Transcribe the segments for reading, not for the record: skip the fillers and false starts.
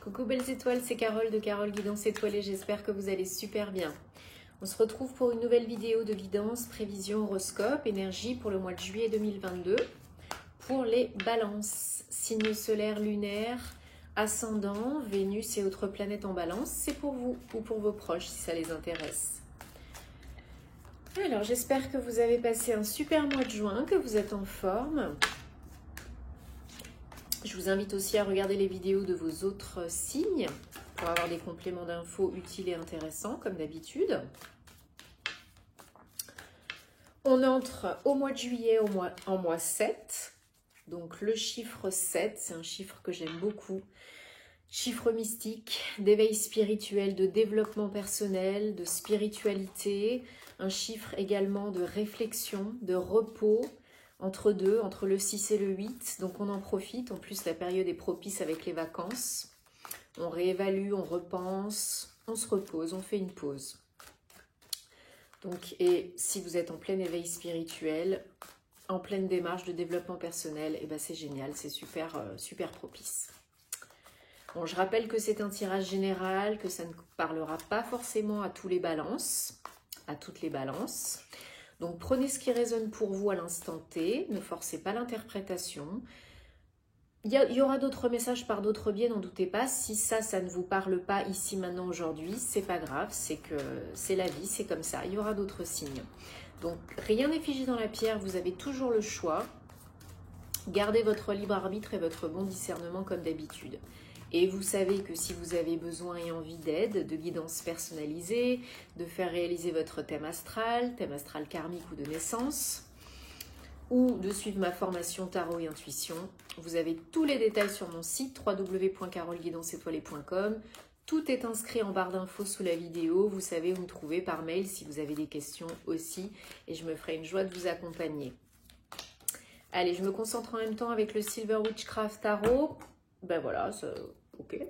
Coucou belles étoiles, c'est Carole de Carole Guidance Étoilée, j'espère que vous allez super bien. On se retrouve pour une nouvelle vidéo de guidance, prévision, horoscope, énergie pour le mois de juillet 2022. Pour les balances, signes solaires, lunaires, ascendant, Vénus et autres planètes en balance, c'est pour vous ou pour vos proches si ça les intéresse. Alors j'espère que vous avez passé un super mois de juin, que vous êtes en forme. Je vous invite aussi à regarder les vidéos de vos autres signes pour avoir des compléments d'infos utiles et intéressants comme d'habitude. On entre au mois de juillet en mois 7. Donc le chiffre 7, c'est un chiffre que j'aime beaucoup. Chiffre mystique, d'éveil spirituel, de développement personnel, de spiritualité. Un chiffre également de réflexion, de repos. Entre le 6 et le 8, donc on en profite. En plus, la période est propice avec les vacances. On réévalue, on repense, on se repose, on fait une pause. Donc, et si vous êtes en plein éveil spirituel, en pleine démarche de développement personnel, et ben c'est génial, c'est super, super propice. Bon, je rappelle que c'est un tirage général, que ça ne parlera pas forcément à toutes les balances. Donc prenez ce qui résonne pour vous à l'instant T, ne forcez pas l'interprétation. Il y aura d'autres messages par d'autres biais, n'en doutez pas. Si ça ne vous parle pas ici, maintenant, aujourd'hui, c'est pas grave, c'est que c'est la vie, c'est comme ça. Il y aura d'autres signes. Donc rien n'est figé dans la pierre, vous avez toujours le choix. Gardez votre libre arbitre et votre bon discernement comme d'habitude. Et vous savez que si vous avez besoin et envie d'aide, de guidance personnalisée, de faire réaliser votre thème astral karmique ou de naissance, ou de suivre ma formation tarot et intuition, vous avez tous les détails sur mon site www.caroleguidanceétoilée.com. Tout est inscrit en barre d'infos sous la vidéo. Vous savez où me trouver par mail si vous avez des questions aussi. Et je me ferai une joie de vous accompagner. Allez, je me concentre en même temps avec le Silver Witchcraft Tarot. Ben voilà, ça, ok.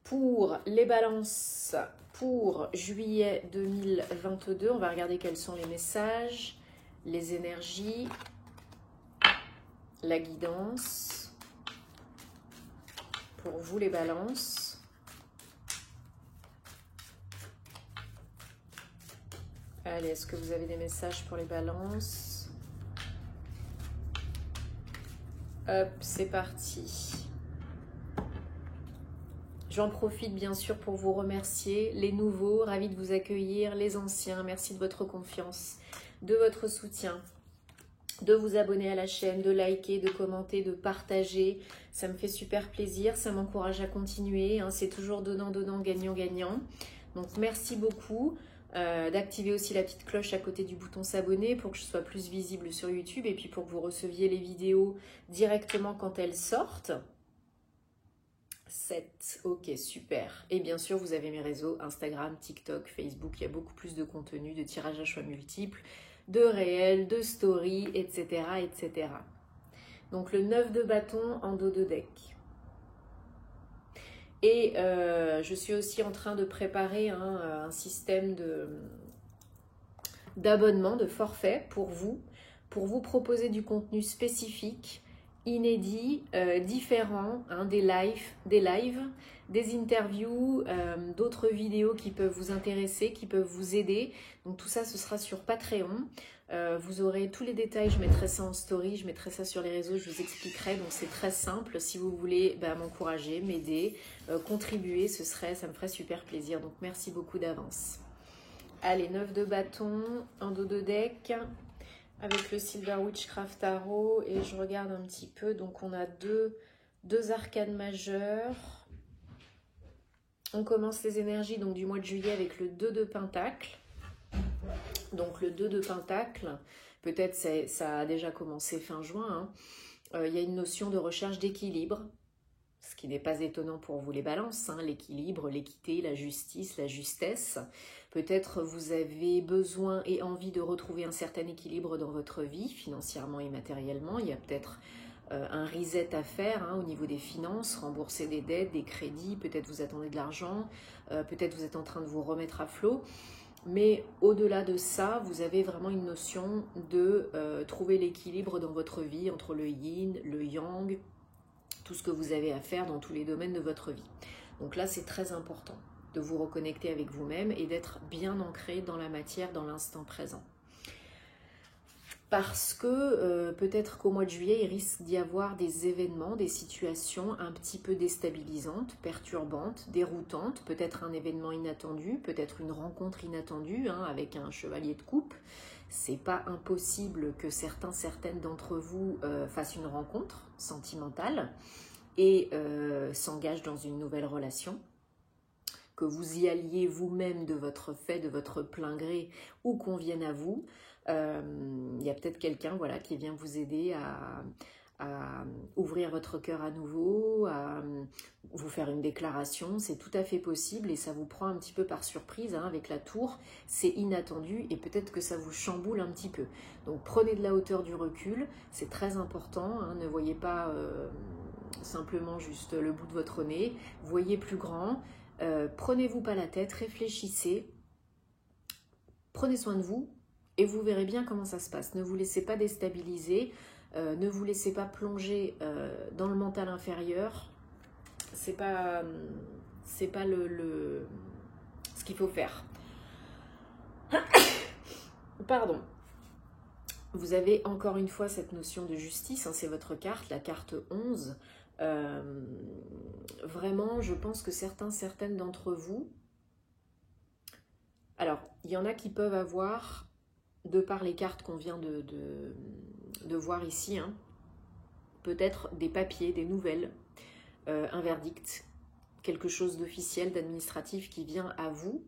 Pour les balances, pour juillet 2022, on va regarder quels sont les messages, les énergies, la guidance. Pour vous les balances. Allez, est-ce que vous avez des messages pour les balances? Hop, c'est parti. J'en profite bien sûr pour vous remercier, les nouveaux, ravis de vous accueillir, les anciens, merci de votre confiance, de votre soutien, de vous abonner à la chaîne, de liker, de commenter, de partager. Ça me fait super plaisir, ça m'encourage à continuer, hein, c'est toujours donnant, gagnant. Donc merci beaucoup. D'activer aussi la petite cloche à côté du bouton s'abonner pour que je sois plus visible sur YouTube et puis pour que vous receviez les vidéos directement quand elles sortent. 7, ok, super. Et bien sûr, vous avez mes réseaux Instagram, TikTok, Facebook. Il y a beaucoup plus de contenu, de tirages à choix multiples, de réels, de stories, etc., etc. Donc le 9 de bâton en dos de deck. Et je suis aussi en train de préparer un système d'abonnement, de forfait pour vous proposer du contenu spécifique, inédit, différent, hein, des lives, des interviews, d'autres vidéos qui peuvent vous intéresser, qui peuvent vous aider. Donc tout ça, ce sera sur Patreon. Vous aurez tous les détails, je mettrai ça en story, je mettrai ça sur les réseaux, je vous expliquerai. Donc c'est très simple, si vous voulez m'encourager, m'aider, contribuer, ça me ferait super plaisir. Donc merci beaucoup d'avance. Allez, 9 de bâton, en dos de deck, avec le Silver Witchcraft Tarot. Et je regarde un petit peu, donc on a deux arcanes majeures. On commence les énergies donc, du mois de juillet avec le 2 de Pentacle. Donc le 2 de Pentacle, peut-être ça a déjà commencé fin juin, hein. Il y a une notion de recherche d'équilibre, ce qui n'est pas étonnant pour vous les balances, hein, l'équilibre, l'équité, la justice, la justesse. Peut-être vous avez besoin et envie de retrouver un certain équilibre dans votre vie, financièrement et matériellement. Il y a peut-être un reset à faire, hein, au niveau des finances, rembourser des dettes, des crédits, peut-être vous attendez de l'argent, peut-être vous êtes en train de vous remettre à flot. Mais au-delà de ça, vous avez vraiment une notion de trouver l'équilibre dans votre vie entre le yin, le yang, tout ce que vous avez à faire dans tous les domaines de votre vie. Donc là, c'est très important de vous reconnecter avec vous-même et d'être bien ancré dans la matière, dans l'instant présent. Parce que peut-être qu'au mois de juillet, il risque d'y avoir des événements, des situations un petit peu déstabilisantes, perturbantes, déroutantes, peut-être un événement inattendu, peut-être une rencontre inattendue avec un chevalier de coupe. C'est pas impossible que certaines d'entre vous fassent une rencontre sentimentale et s'engagent dans une nouvelle relation, que vous y alliez vous-même de votre fait, de votre plein gré, ou qu'on vienne à vous. Il y a peut-être quelqu'un qui vient vous aider à ouvrir votre cœur à nouveau, à vous faire une déclaration. C'est tout à fait possible et ça vous prend un petit peu par surprise avec la tour. C'est inattendu et peut-être que ça vous chamboule un petit peu. Donc prenez de la hauteur, du recul, c'est très important. Ne voyez pas simplement juste le bout de votre nez, voyez plus grand. Prenez-vous pas la tête, réfléchissez, prenez soin de vous et vous verrez bien comment ça se passe. Ne vous laissez pas déstabiliser, ne vous laissez pas plonger dans le mental inférieur. C'est pas ce qu'il faut faire. Pardon. Vous avez encore une fois cette notion de justice, c'est votre carte, la carte 11. Vraiment, je pense que certaines d'entre vous, alors il y en a qui peuvent avoir, de par les cartes qu'on vient de voir ici, peut-être des papiers, des nouvelles, un verdict, quelque chose d'officiel, d'administratif qui vient à vous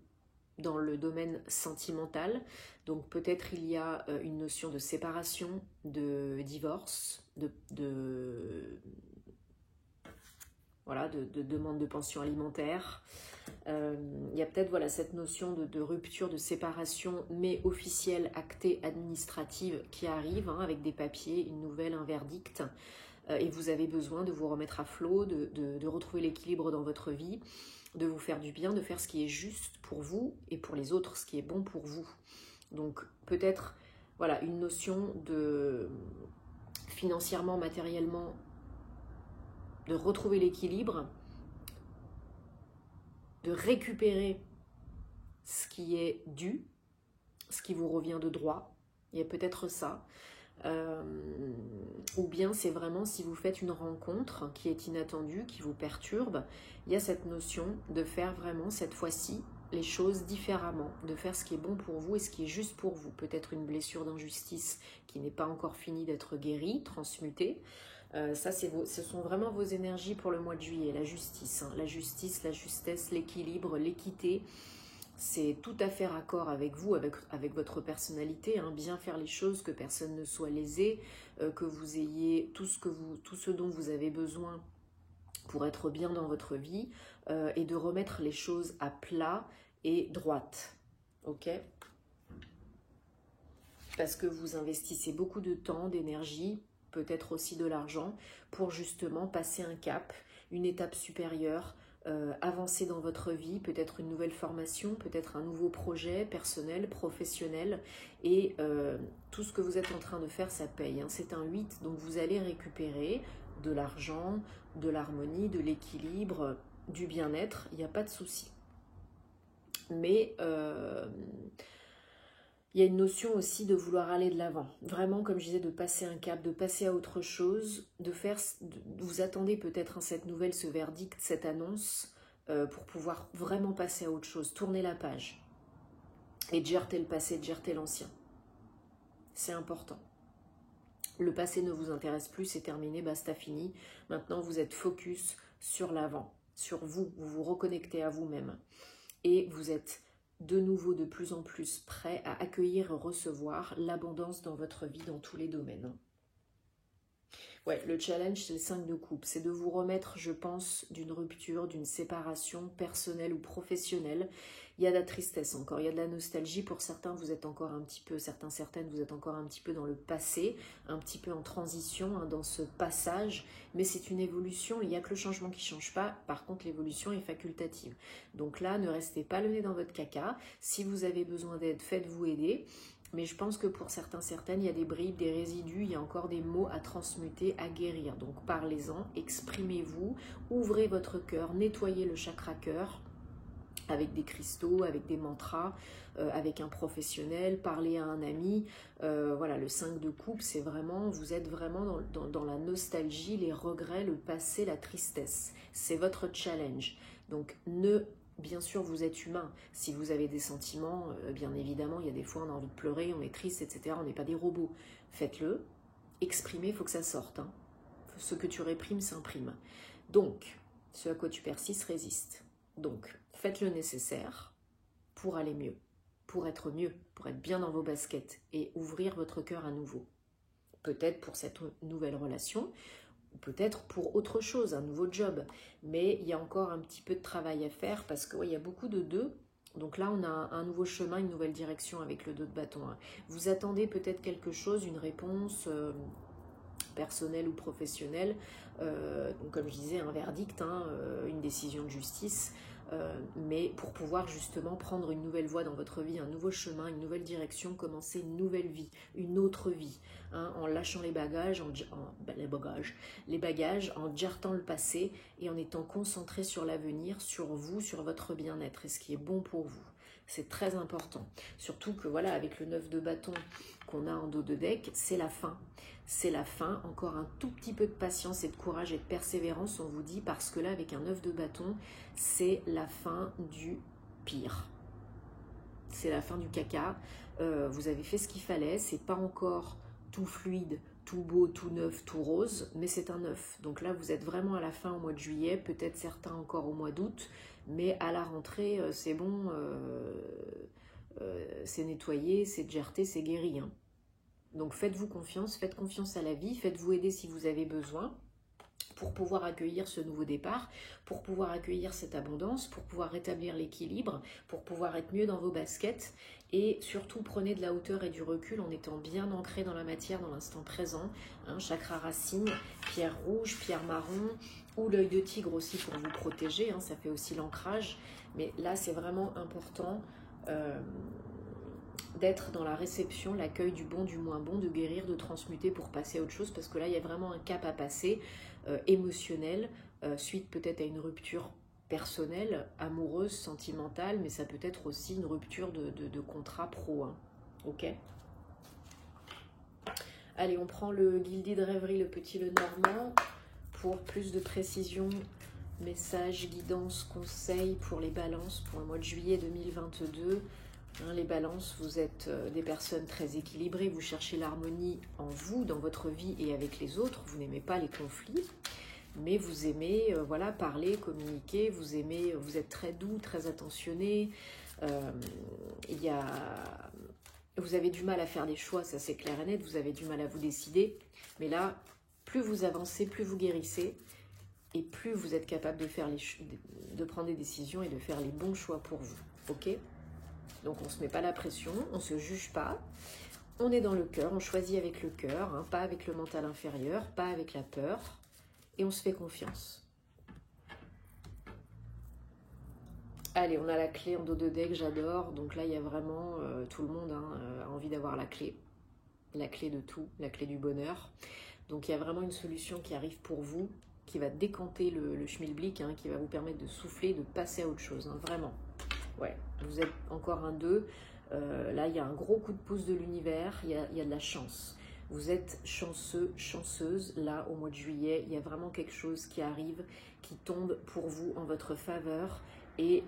dans le domaine sentimental. Donc peut-être il y a une notion de séparation, de divorce, de demande de pension alimentaire. Il y a peut-être cette notion de rupture, de séparation, mais officielle, actée, administrative qui arrive avec des papiers, une nouvelle, un verdict. Et vous avez besoin de vous remettre à flot, de retrouver l'équilibre dans votre vie, de vous faire du bien, de faire ce qui est juste pour vous et pour les autres, ce qui est bon pour vous. Donc peut-être une notion de financièrement, matériellement, de retrouver l'équilibre, de récupérer ce qui est dû, ce qui vous revient de droit. Il y a peut-être ça. Ou bien c'est vraiment si vous faites une rencontre qui est inattendue, qui vous perturbe, il y a cette notion de faire vraiment cette fois-ci les choses différemment, de faire ce qui est bon pour vous et ce qui est juste pour vous. Peut-être une blessure d'injustice qui n'est pas encore finie d'être guérie, transmutée. Ça, ce sont vraiment vos énergies pour le mois de juillet, la justice, la justice, la justesse, l'équilibre, l'équité. C'est tout à fait raccord avec vous, avec votre personnalité, bien faire les choses, que personne ne soit lésé, que vous ayez tout ce dont vous avez besoin pour être bien dans votre vie, et de remettre les choses à plat et droite. Ok ? Parce que vous investissez beaucoup de temps, d'énergie, peut-être aussi de l'argent, pour justement passer un cap, une étape supérieure, avancer dans votre vie, peut-être une nouvelle formation, peut-être un nouveau projet personnel, professionnel, et tout ce que vous êtes en train de faire, ça paye. C'est un 8, donc vous allez récupérer de l'argent, de l'harmonie, de l'équilibre, du bien-être, il n'y a pas de souci. Mais il y a une notion aussi de vouloir aller de l'avant. Vraiment, comme je disais, de passer un cap, de passer à autre chose, vous attendez peut-être cette nouvelle, ce verdict, cette annonce, pour pouvoir vraiment passer à autre chose, tourner la page et jarter le passé, jarter l'ancien. C'est important. Le passé ne vous intéresse plus, c'est terminé, basta, fini. Maintenant, vous êtes focus sur l'avant, sur vous vous reconnectez à vous-même. Et vous êtes de nouveau de plus en plus prêt à accueillir et recevoir l'abondance dans votre vie, dans tous les domaines. Ouais, le challenge, c'est le 5 de coupe. C'est de vous remettre, je pense, d'une rupture, d'une séparation personnelle ou professionnelle. Il y a de la tristesse encore, il y a de la nostalgie. Pour certains, vous êtes encore un petit peu, certaines, vous êtes encore un petit peu dans le passé, un petit peu en transition, dans ce passage. Mais c'est une évolution, il n'y a que le changement qui ne change pas. Par contre, l'évolution est facultative. Donc là, ne restez pas le nez dans votre caca. Si vous avez besoin d'aide, faites-vous aider. Mais je pense que pour certains, certaines, il y a des bribes, des résidus, il y a encore des mots à transmuter, à guérir. Donc parlez-en, exprimez-vous, ouvrez votre cœur, nettoyez le chakra cœur avec des cristaux, avec des mantras, avec un professionnel, parler à un ami. Voilà, le 5 de coupe, c'est vraiment, vous êtes vraiment dans la nostalgie, les regrets, le passé, la tristesse. C'est votre challenge. Donc bien sûr, vous êtes humain. Si vous avez des sentiments, bien évidemment, il y a des fois on a envie de pleurer, on est triste, etc. On n'est pas des robots. Faites-le, exprimez, il faut que ça sorte. Hein. Ce que tu réprimes s'imprime. Donc, ce à quoi tu persistes résiste. Donc, faites le nécessaire pour aller mieux, pour être bien dans vos baskets et ouvrir votre cœur à nouveau. Peut-être pour cette nouvelle relation, ou peut-être pour autre chose, un nouveau job. Mais il y a encore un petit peu de travail à faire parce qu'il y a beaucoup de 2. Donc là, on a un nouveau chemin, une nouvelle direction avec le 2 de bâton. Vous attendez peut-être quelque chose, une réponse personnelle ou professionnelle. Donc comme je disais, un verdict, une décision de justice. Mais pour pouvoir justement prendre une nouvelle voie dans votre vie, un nouveau chemin, une nouvelle direction, commencer une nouvelle vie, une autre vie, en lâchant les bagages, les bagages, en jartant le passé et en étant concentré sur l'avenir, sur vous, sur votre bien-être et ce qui est bon pour vous. C'est très important. Surtout que voilà, avec le 9 de bâton qu'on a en dos de deck, c'est la fin. C'est la fin, encore un tout petit peu de patience et de courage et de persévérance, on vous dit, parce que là, avec un 9 de bâton, c'est la fin du pire. C'est la fin du caca. Vous avez fait ce qu'il fallait, c'est pas encore tout fluide, tout beau, tout neuf, tout rose, mais c'est un 9. Donc là, vous êtes vraiment à la fin au mois de juillet, peut-être certains encore au mois d'août, mais à la rentrée, c'est bon, c'est nettoyé, c'est jarté, c'est guéri. Hein. Donc faites-vous confiance, faites confiance à la vie, faites-vous aider si vous avez besoin pour pouvoir accueillir ce nouveau départ, pour pouvoir accueillir cette abondance, pour pouvoir rétablir l'équilibre, pour pouvoir être mieux dans vos baskets et surtout prenez de la hauteur et du recul en étant bien ancré dans la matière, dans l'instant présent, chakra racine, pierre rouge, pierre marron ou l'œil de tigre aussi pour vous protéger, ça fait aussi l'ancrage, mais là c'est vraiment important d'être dans la réception, l'accueil du bon, du moins bon, de guérir, de transmuter pour passer à autre chose, parce que là, il y a vraiment un cap à passer, émotionnel, suite peut-être à une rupture personnelle, amoureuse, sentimentale, mais ça peut être aussi une rupture de contrat pro. Ok ? Allez, on prend le guildi de rêverie, le petit le normand, pour plus de précision, messages, guidance, conseils pour les balances pour le mois de juillet 2022. Les balances, vous êtes des personnes très équilibrées, vous cherchez l'harmonie en vous, dans votre vie et avec les autres, vous n'aimez pas les conflits, mais vous aimez parler, communiquer, vous êtes très doux, très attentionné, vous avez du mal à faire des choix, ça c'est clair et net, vous avez du mal à vous décider, mais là, plus vous avancez, plus vous guérissez, et plus vous êtes capable de prendre des décisions et de faire les bons choix pour vous, ok ? Donc on ne se met pas la pression, on ne se juge pas, on est dans le cœur, on choisit avec le cœur, pas avec le mental inférieur, pas avec la peur, et on se fait confiance. Allez, on a la clé en dos de deck, j'adore, donc là il y a vraiment, tout le monde a envie d'avoir la clé de tout, la clé du bonheur. Donc il y a vraiment une solution qui arrive pour vous, qui va décanter le schmilblick, qui va vous permettre de souffler, de passer à autre chose, vraiment. Ouais, vous êtes encore un 2, là il y a un gros coup de pouce de l'univers, il y a de la chance. Vous êtes chanceux, chanceuse, là au mois de juillet, il y a vraiment quelque chose qui arrive, qui tombe pour vous en votre faveur. Et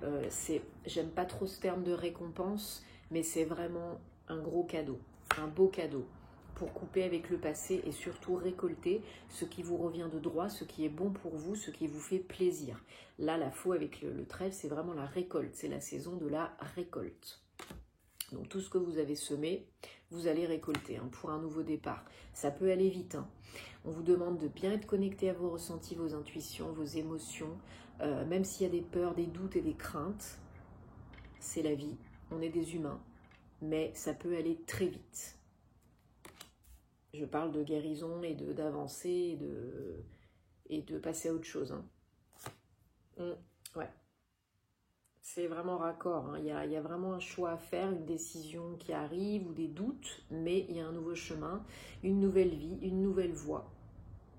j'aime pas trop ce terme de récompense, mais c'est vraiment un gros cadeau, un beau cadeau pour couper avec le passé et surtout récolter ce qui vous revient de droit, ce qui est bon pour vous, ce qui vous fait plaisir. Là, la faux avec le trèfle, c'est vraiment la récolte, c'est la saison de la récolte. Donc tout ce que vous avez semé, vous allez récolter pour un nouveau départ. Ça peut aller vite. On vous demande de bien être connecté à vos ressentis, vos intuitions, vos émotions, même s'il y a des peurs, des doutes et des craintes. C'est la vie, on est des humains, mais ça peut aller très vite. Je parle de guérison et d'avancer et de passer à autre chose. Ouais. C'est vraiment raccord, hein. Il y a vraiment un choix à faire, une décision qui arrive ou des doutes, mais il y a un nouveau chemin, une nouvelle vie, une nouvelle voie,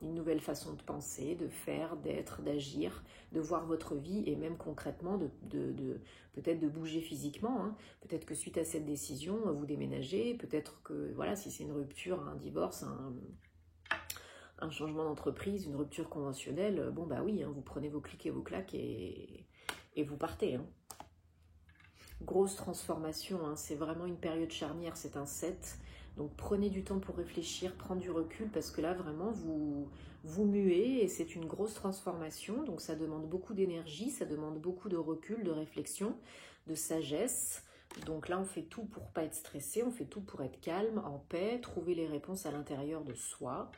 une nouvelle façon de penser, de faire, d'être, d'agir, de voir votre vie et même concrètement peut-être de bouger physiquement, hein. Peut-être que suite à cette décision, vous déménagez, peut-être que voilà, si c'est une rupture, un divorce, un changement d'entreprise, une rupture conventionnelle, bon bah oui, hein, vous prenez vos clics et vos claques et vous partez, hein. Grosse transformation, hein, c'est vraiment une période charnière, c'est un 7. Donc prenez du temps pour réfléchir, prendre du recul, parce que là vraiment vous muez et c'est une grosse transformation. Donc ça demande beaucoup d'énergie, ça demande beaucoup de recul, de réflexion, de sagesse. Donc là on fait tout pour pas être stressé, on fait tout pour être calme, en paix, trouver les réponses à l'intérieur de soi.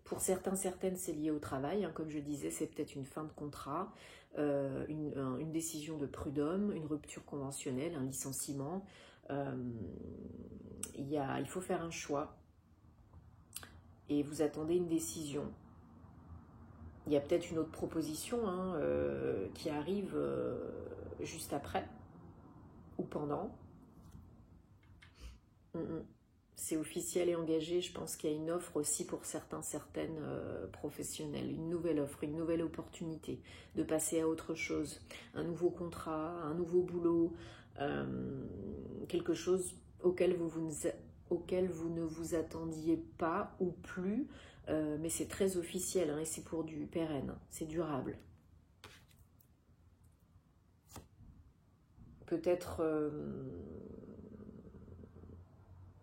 Pour certains, certaines, c'est lié au travail. Hein, comme je disais, c'est peut-être une fin de contrat, une décision de prud'homme, une rupture conventionnelle, un licenciement. Il faut faire un choix et vous attendez une décision. Il y a peut-être une autre proposition hein, qui arrive juste après ou pendant. C'est officiel et engagé, je pense qu'il y a une offre aussi pour certains, certaines professionnels, une nouvelle offre, une nouvelle opportunité de passer à autre chose, un nouveau contrat, un nouveau boulot, quelque chose auquel vous ne vous attendiez pas ou plus, mais c'est très officiel hein, et c'est pour du pérenne, c'est durable. Peut-être...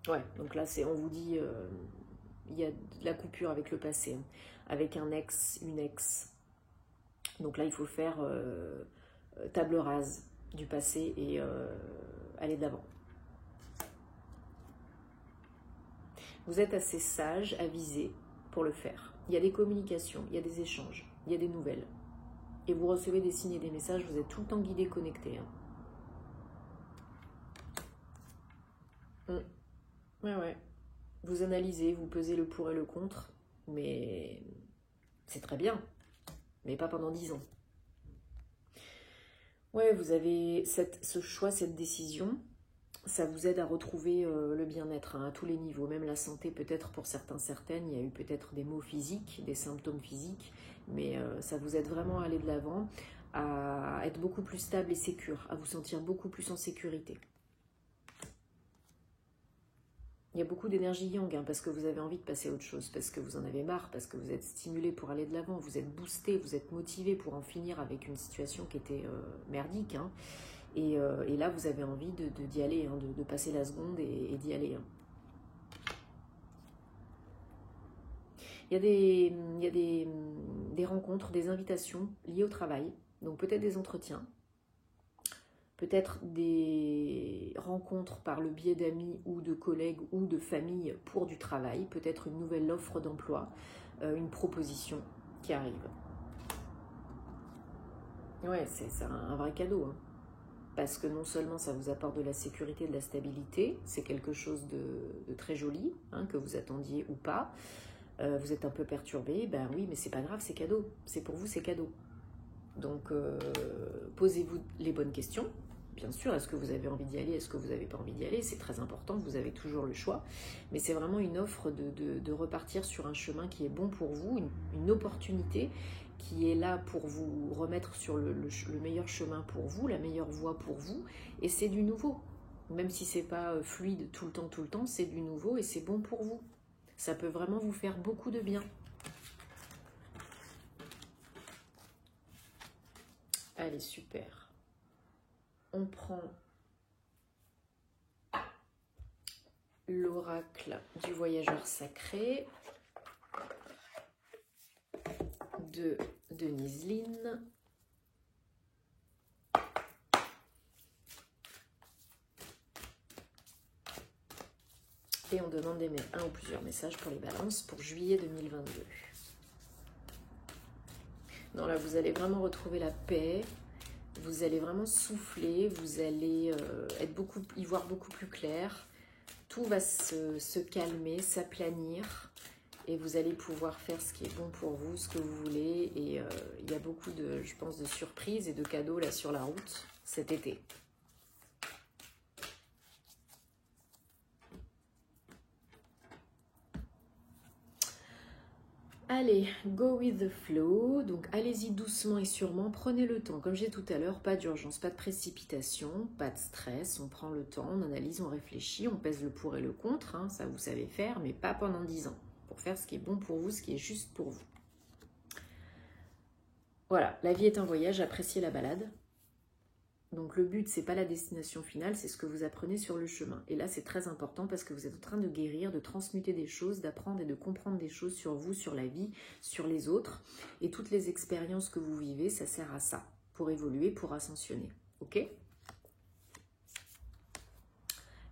ouais, donc là, on vous dit, il y a de la coupure avec le passé, hein, avec un ex, une ex. Donc là, il faut faire table rase du passé et aller d'avant. Vous êtes assez sage, avisé pour le faire. Il y a des communications, il y a des échanges, il y a des nouvelles. Et vous recevez des signes et des messages, vous êtes tout le temps guidé, connecté. Hein. Ouais. Vous analysez, vous pesez le pour et le contre, mais c'est très bien, mais pas pendant 10 ans. Ouais, vous avez ce choix, cette décision, ça vous aide à retrouver le bien-être hein, à tous les niveaux, même la santé peut-être pour certains, certaines, il y a eu peut-être des maux physiques, des symptômes physiques, mais ça vous aide vraiment à aller de l'avant, à être beaucoup plus stable et sécure, à vous sentir beaucoup plus en sécurité. Il y a beaucoup d'énergie yang, hein, parce que vous avez envie de passer à autre chose, parce que vous en avez marre, parce que vous êtes stimulé pour aller de l'avant, vous êtes boosté, vous êtes motivé pour en finir avec une situation qui était merdique. Hein, et là, vous avez envie d'y aller, hein, de passer la seconde et d'y aller. Hein. Il y a des rencontres, des invitations liées au travail, donc peut-être des entretiens, peut-être des rencontres par le biais d'amis ou de collègues ou de famille pour du travail, peut-être une nouvelle offre d'emploi, une proposition qui arrive. Ouais, c'est un vrai cadeau, hein. Parce que non seulement ça vous apporte de la sécurité, de la stabilité, c'est quelque chose de très joli, hein, que vous attendiez ou pas, vous êtes un peu perturbé, ben oui, mais c'est pas grave, c'est cadeau, c'est pour vous, c'est cadeau. Donc, posez-vous les bonnes questions. Bien sûr, est-ce que vous avez envie d'y aller, est-ce que vous n'avez pas envie d'y aller, c'est très important, vous avez toujours le choix. Mais c'est vraiment une offre de repartir sur un chemin qui est bon pour vous, une opportunité qui est là pour vous remettre sur le meilleur chemin pour vous, la meilleure voie pour vous. Et c'est du nouveau. Même si c'est pas fluide tout le temps, c'est du nouveau et c'est bon pour vous. Ça peut vraiment vous faire beaucoup de bien. Allez, super. On prend l'oracle du voyageur sacré de Denise Lynn. Et on demande un ou plusieurs messages pour les balances pour juillet 2022. Non, là, vous allez vraiment retrouver la paix. Vous allez vraiment souffler, vous allez y voir beaucoup plus clair. Tout va se calmer, s'aplanir. Et vous allez pouvoir faire ce qui est bon pour vous, ce que vous voulez. Et il y a beaucoup de, je pense, de surprises et de cadeaux là sur la route cet été. Allez, go with the flow. Donc allez-y doucement et sûrement, prenez le temps. Comme j'ai dit tout à l'heure, pas d'urgence, pas de précipitation, pas de stress. On prend le temps, on analyse, on réfléchit, on pèse le pour et le contre. Hein, ça vous savez faire, mais pas pendant 10 ans. Pour faire ce qui est bon pour vous, ce qui est juste pour vous. Voilà, la vie est un voyage, appréciez la balade. Donc le but, c'est pas la destination finale, c'est ce que vous apprenez sur le chemin. Et là, c'est très important parce que vous êtes en train de guérir, de transmuter des choses, d'apprendre et de comprendre des choses sur vous, sur la vie, sur les autres. Et toutes les expériences que vous vivez, ça sert à ça, pour évoluer, pour ascensionner. Ok ?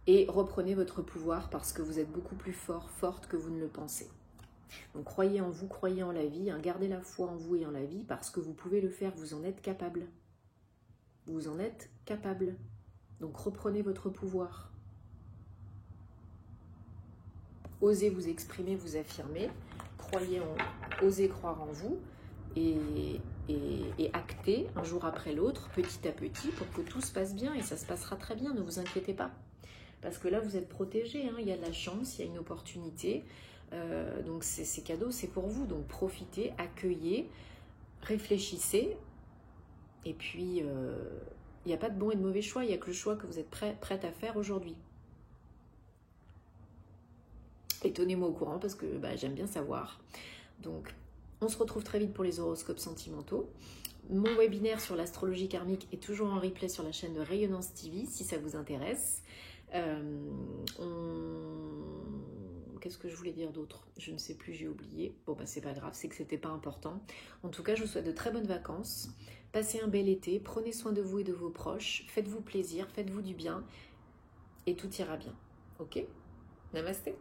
Et reprenez votre pouvoir parce que vous êtes beaucoup plus fort, forte que vous ne le pensez. Donc croyez en vous, croyez en la vie, hein, gardez la foi en vous et en la vie parce que vous pouvez le faire, vous en êtes capable. Vous en êtes capable. Donc reprenez votre pouvoir. Osez vous exprimer, vous affirmer. Croyez en, osez croire en vous et actez un jour après l'autre, petit à petit, pour que tout se passe bien et ça se passera très bien, ne vous inquiétez pas. Parce que là, vous êtes protégés, hein, il y a de la chance, il y a une opportunité. Donc ces cadeaux, c'est pour vous. Donc profitez, accueillez, réfléchissez. Et puis, il n'y a pas de bon et de mauvais choix, il n'y a que le choix que vous êtes prête à faire aujourd'hui. Et tenez-moi au courant parce que j'aime bien savoir. Donc, on se retrouve très vite pour les horoscopes sentimentaux. Mon webinaire sur l'astrologie karmique est toujours en replay sur la chaîne de Rayonnance TV, si ça vous intéresse. Qu'est-ce que je voulais dire d'autre? Je ne sais plus, j'ai oublié. Bon, c'est pas grave, c'est que c'était pas important. En tout cas, je vous souhaite de très bonnes vacances. Passez un bel été, prenez soin de vous et de vos proches, faites-vous plaisir, faites-vous du bien et tout ira bien. Ok? Namasté.